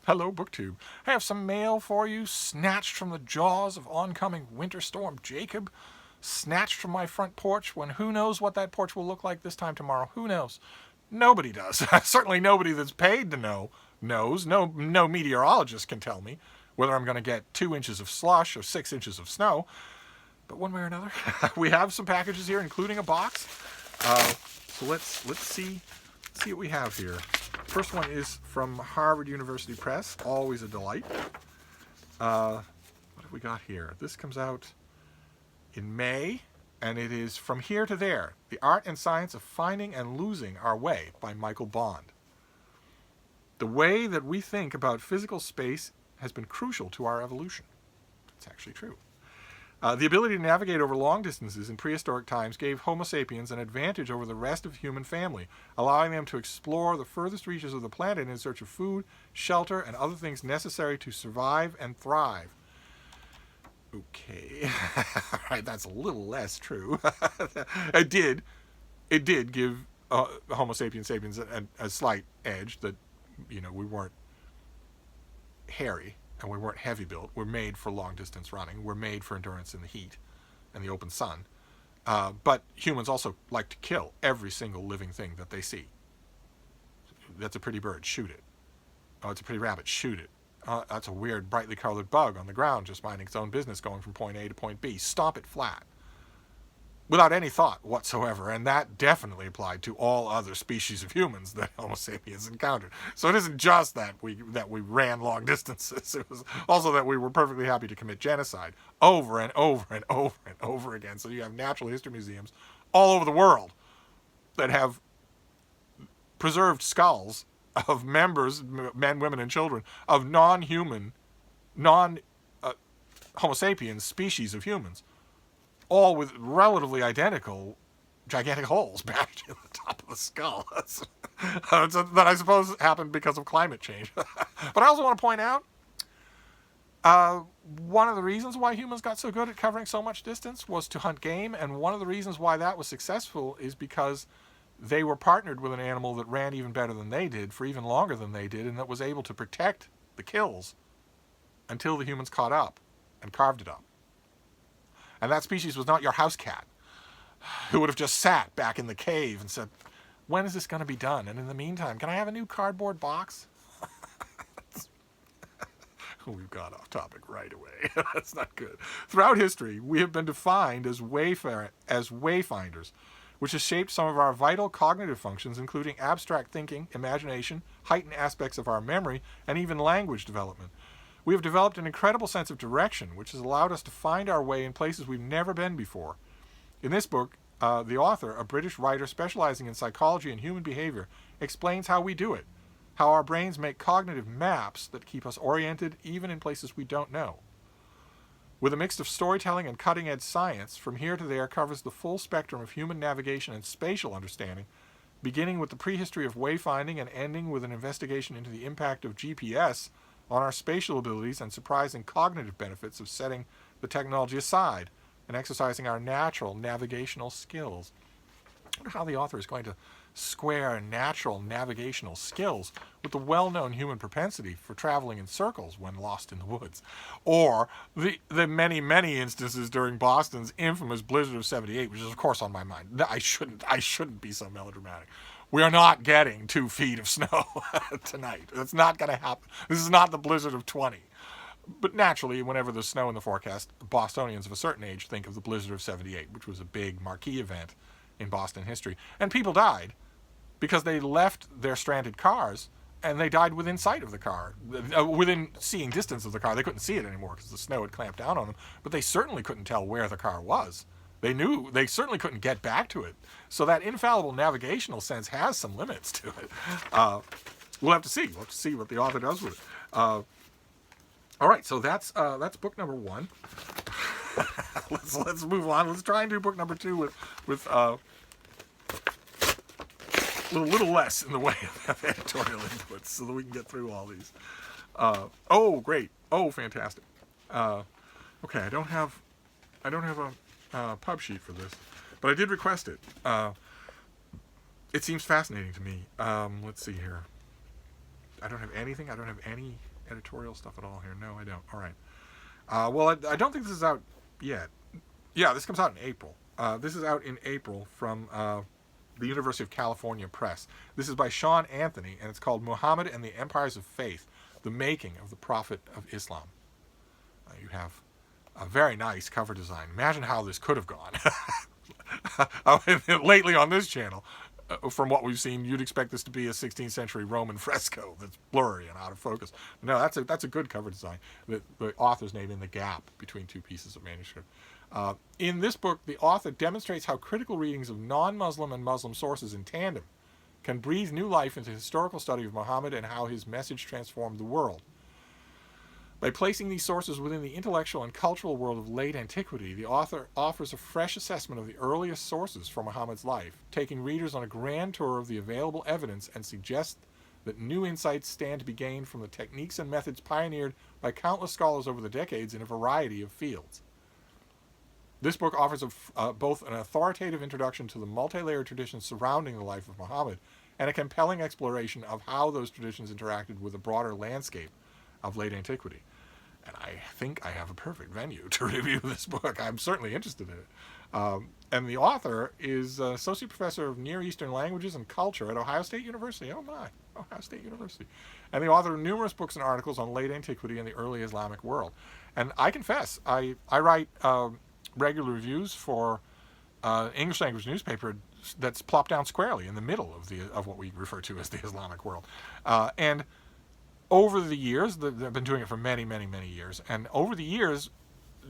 Hello, BookTube. I have some mail for you, snatched from the jaws of oncoming winter storm Jacob, snatched from my front porch when who knows what that porch will look like this time tomorrow. Who knows? Nobody does. Certainly nobody that's paid to know knows. No meteorologist can tell me whether I'm going to get 2 inches of slush or 6 inches of snow. But one way or another, we have some packages here, including a box. So let's see what we have here. First one is from Harvard University Press. Always a delight. What have we got here? This comes out in May, and it is From Here to There, The Art and Science of Finding and Losing Our Way by Michael Bond. The way that we think about physical space has been crucial to our evolution. It's actually true. The ability to navigate over long distances in prehistoric times gave Homo sapiens an advantage over the rest of the human family, allowing them to explore the furthest reaches of the planet in search of food, shelter, and other things necessary to survive and thrive. Okay, all right, that's a little less true. It did give Homo sapiens a slight edge that, we weren't hairy. And we weren't heavy built. We're made for long distance running. We're made for endurance in the heat and the open sun. But humans also like to kill every single living thing that they see. That's a pretty bird, shoot it. Oh, it's a pretty rabbit, shoot it. That's a weird, brightly colored bug on the ground just minding its own business going from point A to point B. Stomp it flat. Without any thought whatsoever, and that definitely applied to all other species of humans that Homo sapiens encountered. So it isn't just that we ran long distances. It was also that we were perfectly happy to commit genocide over and over and over and over again. So you have natural history museums all over the world that have preserved skulls of members, men, women, and children, of non-human, non-Homo sapiens species of humans, all with relatively identical gigantic holes bashed in the top of the skull. That I suppose happened because of climate change. But I also want to point out, one of the reasons why humans got so good at covering so much distance was to hunt game, and one of the reasons why that was successful is because they were partnered with an animal that ran even better than they did for even longer than they did, and that was able to protect the kills until the humans caught up and carved it up. And that species was not your house cat, who would have just sat back in the cave and said, when is this going to be done? And in the meantime, can I have a new cardboard box? We've got off topic right away. That's not good. Throughout history, we have been defined as wayfinders, which has shaped some of our vital cognitive functions, including abstract thinking, imagination, heightened aspects of our memory, and even language development. We have developed an incredible sense of direction, which has allowed us to find our way in places we've never been before. In this book, the author, a British writer specializing in psychology and human behavior, explains how we do it, how our brains make cognitive maps that keep us oriented even in places we don't know. With a mix of storytelling and cutting-edge science, From Here to There covers the full spectrum of human navigation and spatial understanding, beginning with the prehistory of wayfinding and ending with an investigation into the impact of GPS on our spatial abilities and surprising cognitive benefits of setting the technology aside and exercising our natural navigational skills. I wonder how the author is going to square natural navigational skills with the well-known human propensity for traveling in circles when lost in the woods, or the many instances during Boston's infamous blizzard of '78, which is of course on my mind. I shouldn't be so melodramatic. We are not getting 2 feet of snow tonight. That's not going to happen. This is not the blizzard of 20. But naturally, whenever there's snow in the forecast, Bostonians of a certain age think of the blizzard of '78, which was a big marquee event in Boston history. And people died because they left their stranded cars and they died within sight of the car, within seeing distance of the car. They couldn't see it anymore because the snow had clamped down on them, but they certainly couldn't tell where the car was. They certainly couldn't get back to it. So that infallible navigational sense has some limits to it. We'll have to see. We'll have to see what the author does with it. All right, so that's book number 1. let's move on. Let's try and do book number 2 with a little less in the way of editorial inputs, so that we can get through all these. Oh, great! Oh, fantastic! Okay, I don't have a pub sheet for this, but I did request it. It seems fascinating to me. Let's see here. I don't have anything. I don't have editorial stuff at all here? No, I don't. All right. Well, I don't think this is out yet. Yeah, this comes out in April. This is out in April from the University of California Press. This is by Sean Anthony, and it's called Muhammad and the Empires of Faith, The Making of the Prophet of Islam. You have a very nice cover design. Imagine how this could have gone. Lately on this channel, from what we've seen, you'd expect this to be a 16th century Roman fresco that's blurry and out of focus. No, that's a good cover design. The author's name in the gap between two pieces of manuscript. In this book, the author demonstrates how critical readings of non-Muslim and Muslim sources in tandem can breathe new life into historical study of Muhammad and how his message transformed the world. By placing these sources within the intellectual and cultural world of late antiquity, the author offers a fresh assessment of the earliest sources for Muhammad's life, taking readers on a grand tour of the available evidence, and suggests that new insights stand to be gained from the techniques and methods pioneered by countless scholars over the decades in a variety of fields. This book offers both an authoritative introduction to the multi-layered traditions surrounding the life of Muhammad and a compelling exploration of how those traditions interacted with a broader landscape of late antiquity. And I think I have a perfect venue to review this book. I'm certainly interested in it. And the author is Associate Professor of Near Eastern Languages and Culture at Ohio State University. Oh my, Ohio State University. And the author of numerous books and articles on late antiquity and the early Islamic world. And I confess, I write regular reviews for English language newspaper that's plopped down squarely in the middle of what we refer to as the Islamic world. And over the years, they've been doing it for many, many, many years. And over the years,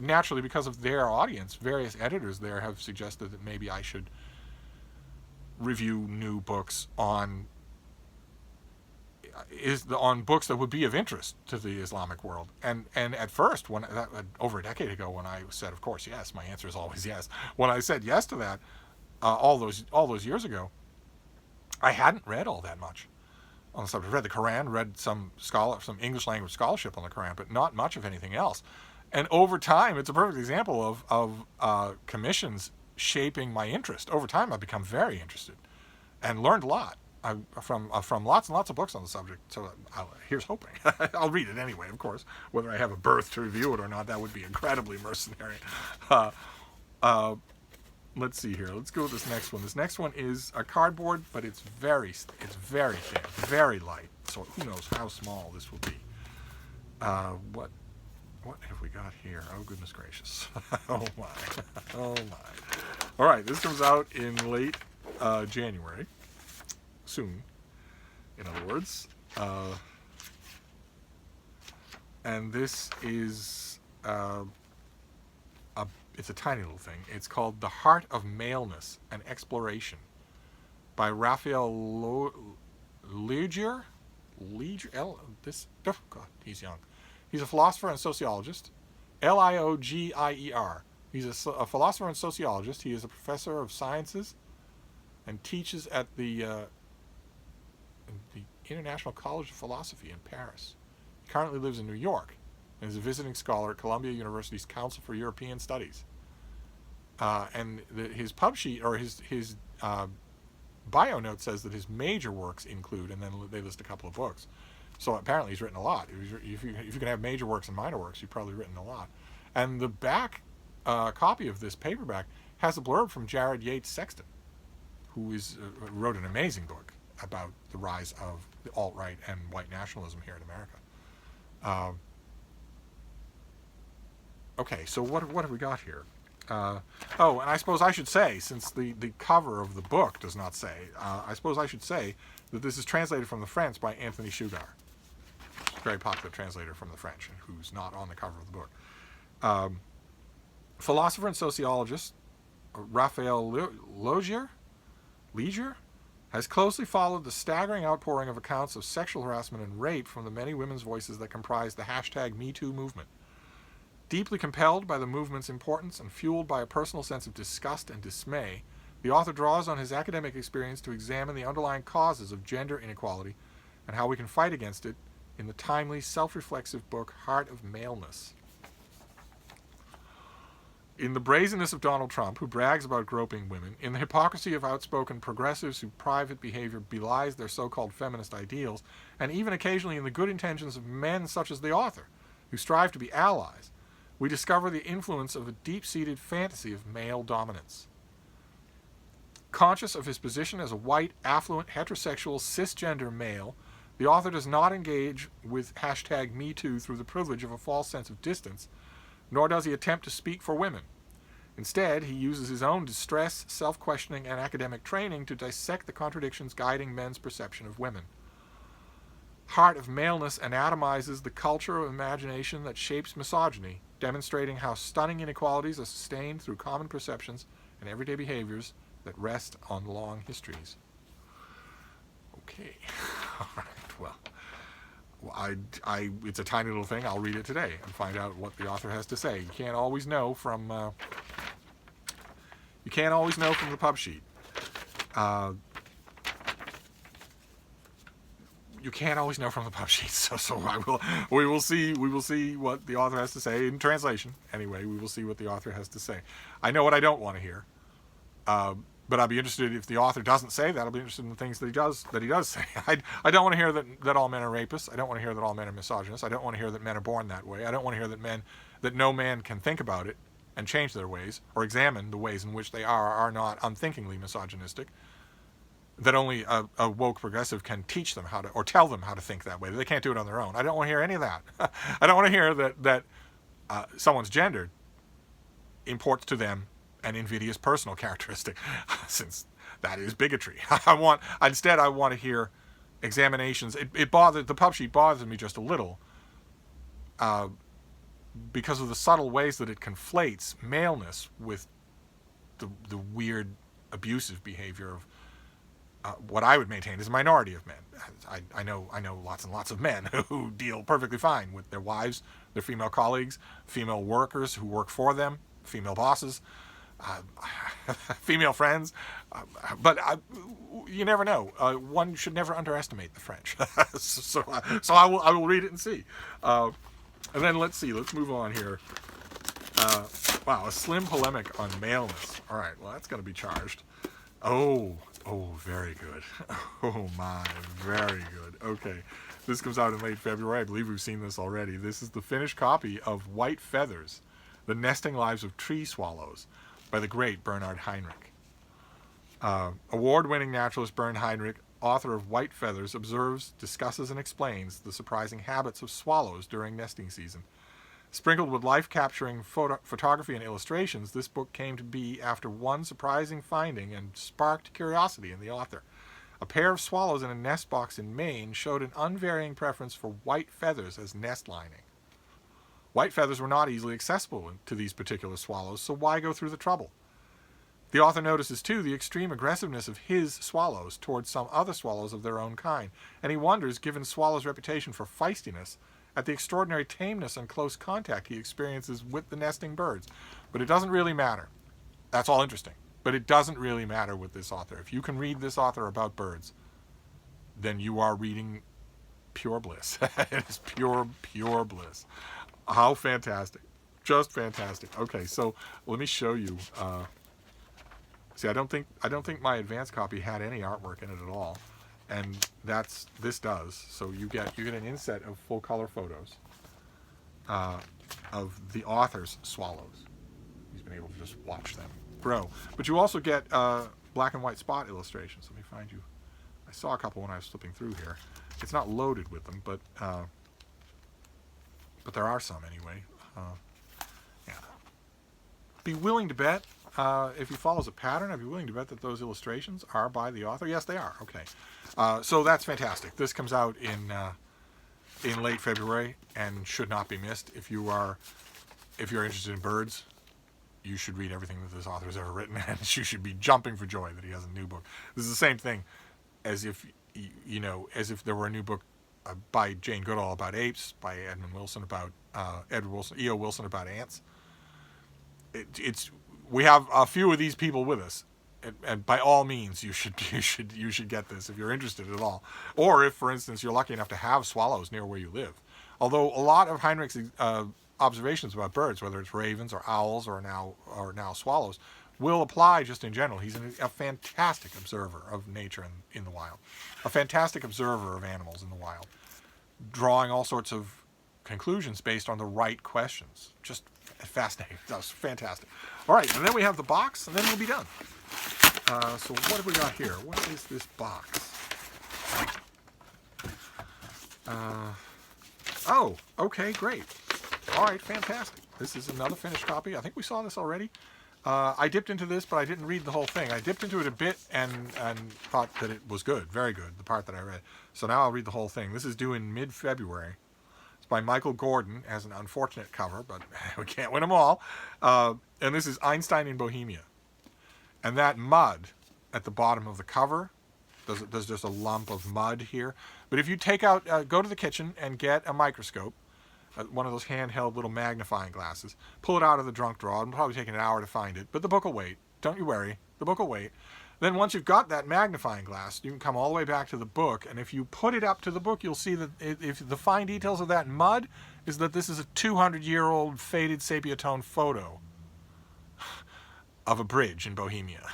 naturally, because of their audience, various editors there have suggested that maybe I should review new books on books that would be of interest to the Islamic world. And at first, over a decade ago, when I said, of course, yes, my answer is always yes. When I said yes to that, all those years ago, I hadn't read all that much on the subject. I read the Quran, read some English language scholarship on the Quran, but not much of anything else. And over time, it's a perfect example of commissions shaping my interest. Over time, I've become very interested and learned a lot from lots and lots of books on the subject. So here's hoping. I'll read it anyway, of course. Whether I have a berth to review it or not, that would be incredibly mercenary. Let's see here. Let's go with this next one. This next one is a cardboard, but it's very thin, very light. So who knows how small this will be. What have we got here? Oh, goodness gracious. Oh, my. Oh, my. All right, this comes out in late January. Soon, in other words. And this is it's a tiny little thing. It's called The Heart of Maleness, an Exploration by Raphael Legier. Oh, God, he's young. He's a philosopher and sociologist. Liogier. He's a philosopher and sociologist. He is a professor of sciences and teaches at the International College of Philosophy in Paris. He currently lives in New York and is a visiting scholar at Columbia University's Council for European Studies. And his pub sheet, or his bio note, says that his major works include, and then they list a couple of books. So apparently he's written a lot. If you can have major works and minor works, you've probably written a lot. And the back copy of this paperback has a blurb from Jared Yates Sexton, who wrote an amazing book about the rise of the alt-right and white nationalism here in America. Okay, so what have we got here? And I suppose I should say, since the cover of the book does not say, I suppose I should say that this is translated from the French by Anthony Sugar, a very popular translator from the French, and who's not on the cover of the book. Philosopher and sociologist Raphael Legier has closely followed the staggering outpouring of accounts of sexual harassment and rape from the many women's voices that comprise the #MeToo movement. Deeply compelled by the movement's importance and fueled by a personal sense of disgust and dismay, the author draws on his academic experience to examine the underlying causes of gender inequality and how we can fight against it in the timely, self-reflexive book Heart of Maleness. In the brazenness of Donald Trump, who brags about groping women, in the hypocrisy of outspoken progressives whose private behavior belies their so-called feminist ideals, and even occasionally in the good intentions of men such as the author, who strive to be allies, we discover the influence of a deep-seated fantasy of male dominance. Conscious of his position as a white, affluent, heterosexual, cisgender male, the author does not engage with #MeToo through the privilege of a false sense of distance, nor does he attempt to speak for women. Instead, he uses his own distress, self-questioning, and academic training to dissect the contradictions guiding men's perception of women. Heart of Maleness anatomizes the culture of imagination that shapes misogyny, demonstrating how stunning inequalities are sustained through common perceptions and everyday behaviors that rest on long histories. Okay. All right. Well, it's a tiny little thing. I'll read it today and find out what the author has to say. You can't always know from the pub sheet. You can't always know from the pub sheet. So we will see what the author has to say in translation. Anyway, we will see what the author has to say. I know what I don't want to hear. But I'll be interested if the author doesn't say that. I'll be interested in the things that he does say. I don't want to hear that all men are rapists. I don't want to hear that all men are misogynists. I don't want to hear that men are born that way. I don't want to hear that no man can think about it and change their ways or examine the ways in which they are not unthinkingly misogynistic. That only a woke progressive can teach them how to, or tell them how to think that way. They can't do it on their own. I don't want to hear any of that. I don't want to hear that someone's gender imports to them an invidious personal characteristic, since that is bigotry. Instead I want to hear examinations. The pub sheet bothers me just a little, because of the subtle ways that it conflates maleness with the weird abusive behavior of what I would maintain is a minority of men. I know lots and lots of men who deal perfectly fine with their wives, their female colleagues, female workers who work for them, female bosses, female friends, but you never know. One should never underestimate the French. so I will read it and see. And then let's move on here. Wow, a slim polemic on maleness. All right, well that's going to be charged. Oh, very good. Oh my, very good. Okay, this comes out in late February. I believe we've seen this already. This is the finished copy of White Feathers, The Nesting Lives of Tree Swallows, by the great Bernhard Heinrich. Award-winning naturalist Bernhard Heinrich, author of White Feathers, observes, discusses, and explains the surprising habits of swallows during nesting season. Sprinkled with life-capturing photography and illustrations, this book came to be after one surprising finding and sparked curiosity in the author. A pair of swallows in a nest box in Maine showed an unvarying preference for white feathers as nest lining. White feathers were not easily accessible to these particular swallows, so why go through the trouble? The author notices, too, the extreme aggressiveness of his swallows towards some other swallows of their own kind, and he wonders, given swallows' reputation for feistiness, at the extraordinary tameness and close contact he experiences with the nesting birds. But it doesn't really matter. That's all interesting. But it doesn't really matter with this author. If you can read this author about birds, then you are reading pure bliss. It is pure bliss. How fantastic. Just fantastic. Okay, so let me show you. See, I don't think my advanced copy had any artwork in it at all. And this does. So you get an inset of full color photos of the author's swallows. He's been able to just watch them grow. But you also get black and white spot illustrations. Let me find you. I saw a couple when I was flipping through here. It's not loaded with them, but there are some anyway. Yeah. Be willing to bet, if he follows a pattern, I'd be willing to bet that those illustrations are by the author. Yes, they are. Okay. So that's fantastic. This comes out in late February and should not be missed. If you're interested in birds, you should read everything that this author has ever written, and you should be jumping for joy that he has a new book. This is the same thing as if there were a new book by Jane Goodall about apes, by Edmund Wilson about E.O. Wilson about ants. We have a few of these people with us, and by all means, you should get this if you're interested at all, or if, for instance, you're lucky enough to have swallows near where you live. Although a lot of Heinrich's observations about birds, whether it's ravens or owls or now swallows, will apply just in general. He's a fantastic observer of nature in the wild, a fantastic observer of animals in the wild, drawing all sorts of conclusions based on the right questions. Just fascinating. That's fantastic. All right, and then we have the box, and then we'll be done. So what have we got here? What is this box? Oh, okay, great. All right, fantastic. This is another finished copy. I think we saw this already. I dipped into this, but I didn't read the whole thing. I dipped into it a bit and thought that it was good, very good, the part that I read. So now I'll read the whole thing. This is due in mid-February. It's by Michael Gordon. It has an unfortunate cover, but we can't win them all. And this is Einstein in Bohemia. And that mud at the bottom of the cover, there's just a lump of mud here. But if you take out, go to the kitchen and get a microscope, one of those handheld little magnifying glasses, pull it out of the junk drawer. It'll probably take an hour to find it, but the book will wait. Don't you worry. The book will wait. Then once you've got that magnifying glass, you can come all the way back to the book, and if you put it up to the book, you'll see that if the fine details of that mud is that this is a 200-year-old faded sepia tone photo of a bridge in Bohemia.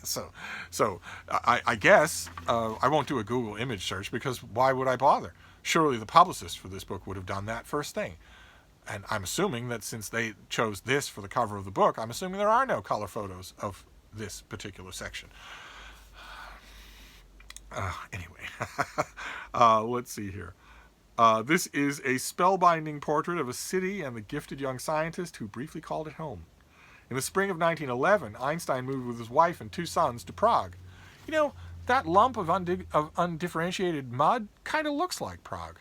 so I guess I won't do a Google image search, because why would I bother? Surely the publicist for this book would have done that first thing. And I'm assuming that since they chose this for the cover of the book, I'm assuming there are no color photos of this particular section. Anyway, let's see here. This is a spellbinding portrait of a city and the gifted young scientist who briefly called it home. In the spring of 1911, Einstein moved with his wife and 2 sons to Prague. You know, that lump of undifferentiated mud kind of looks like Prague.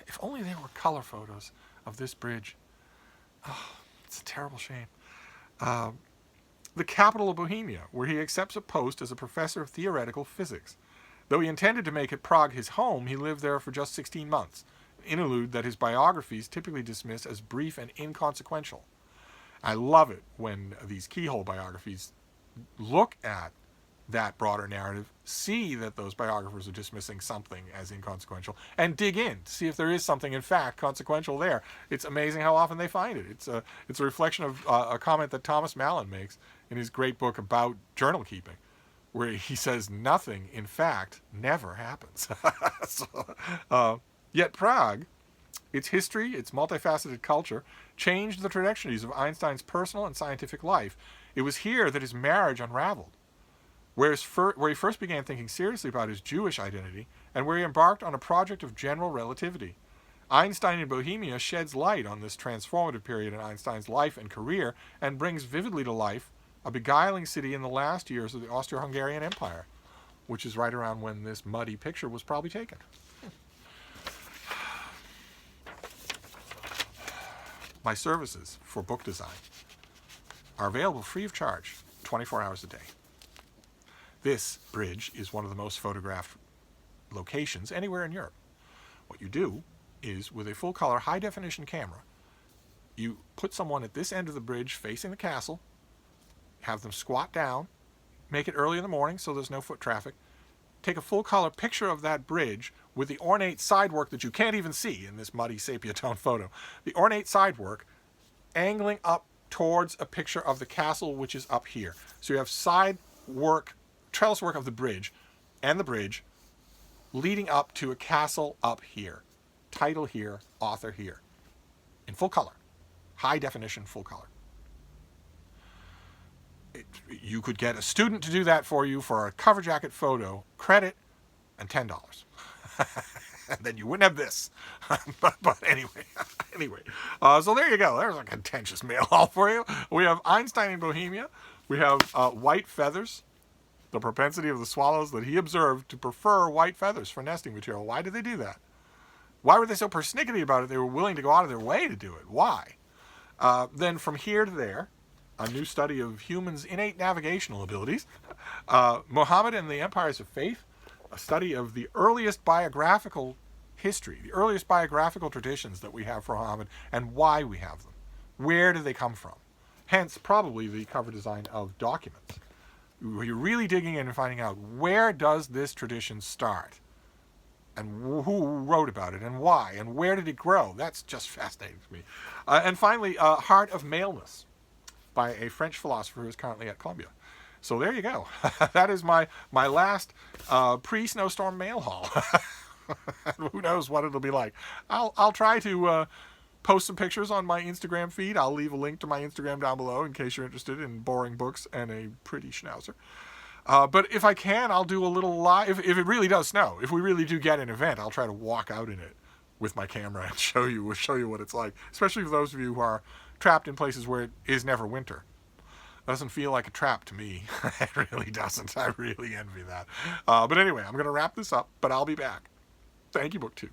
If only there were color photos of this bridge. Oh, it's a terrible shame. The capital of Bohemia, where he accepts a post as a professor of theoretical physics. Though he intended to make it Prague his home, he lived there for just 16 months, an interlude that his biographies typically dismiss as brief and inconsequential. I love it when these keyhole biographies look at that broader narrative, see that those biographers are dismissing something as inconsequential, and dig in to see if there is something, in fact, consequential there. It's amazing how often they find it. It's a reflection of a comment that Thomas Malin makes in his great book about journal keeping, where he says nothing, in fact, never happens. Yet Prague, its history, its multifaceted culture, changed the trajectories of Einstein's personal and scientific life. It was here that his marriage unraveled, where he first began thinking seriously about his Jewish identity, and where he embarked on a project of general relativity. Einstein in Bohemia sheds light on this transformative period in Einstein's life and career, and brings vividly to life a beguiling city in the last years of the Austro-Hungarian Empire, which is right around when this muddy picture was probably taken. My services for book design are available free of charge, 24 hours a day. This bridge is one of the most photographed locations anywhere in Europe. What you do is, with a full-color, high-definition camera, you put someone at this end of the bridge facing the castle, have them squat down, make it early in the morning so there's no foot traffic, take a full-color picture of that bridge with the ornate sidework that you can't even see in this muddy sepia tone photo. The ornate sidework angling up towards a picture of the castle, which is up here. So you have side work, trellis work of the bridge and the bridge leading up to a castle up here. Title here, author here. In full color. High definition, full color. You could get a student to do that for you for a cover jacket photo, credit, and $10. And then you wouldn't have this. but anyway. So there you go. There's a contentious mail haul for you. We have Einstein in Bohemia. We have white feathers. The propensity of the swallows that he observed to prefer white feathers for nesting material. Why did they do that? Why were they so persnickety about it? They were willing to go out of their way to do it. Why? Then from here to there, a new study of humans' innate navigational abilities. Muhammad and the Empires of Faith, a study of the earliest biographical history, the earliest biographical traditions that we have for Muhammad, and why we have them. Where do they come from? Hence, probably the cover design of documents. You're really digging in and finding out, where does this tradition start? and who wrote about it and why and where did it grow. That's just fascinating to me. And finally, Heart of Maleness by a French philosopher who is currently at Columbia. So there you go. That is my last pre-snowstorm mail haul. Who knows what it'll be like. I'll try to post some pictures on my Instagram feed. I'll leave a link to my Instagram down below in case you're interested in boring books and a pretty schnauzer. But if I can, I'll do a little live. If it really does snow, if we really do get an event, I'll try to walk out in it with my camera and show you what it's like. Especially for those of you who are trapped in places where it is never winter. It doesn't feel like a trap to me. It really doesn't. I really envy that. But anyway, I'm going to wrap this up, but I'll be back. Thank you, BookTube.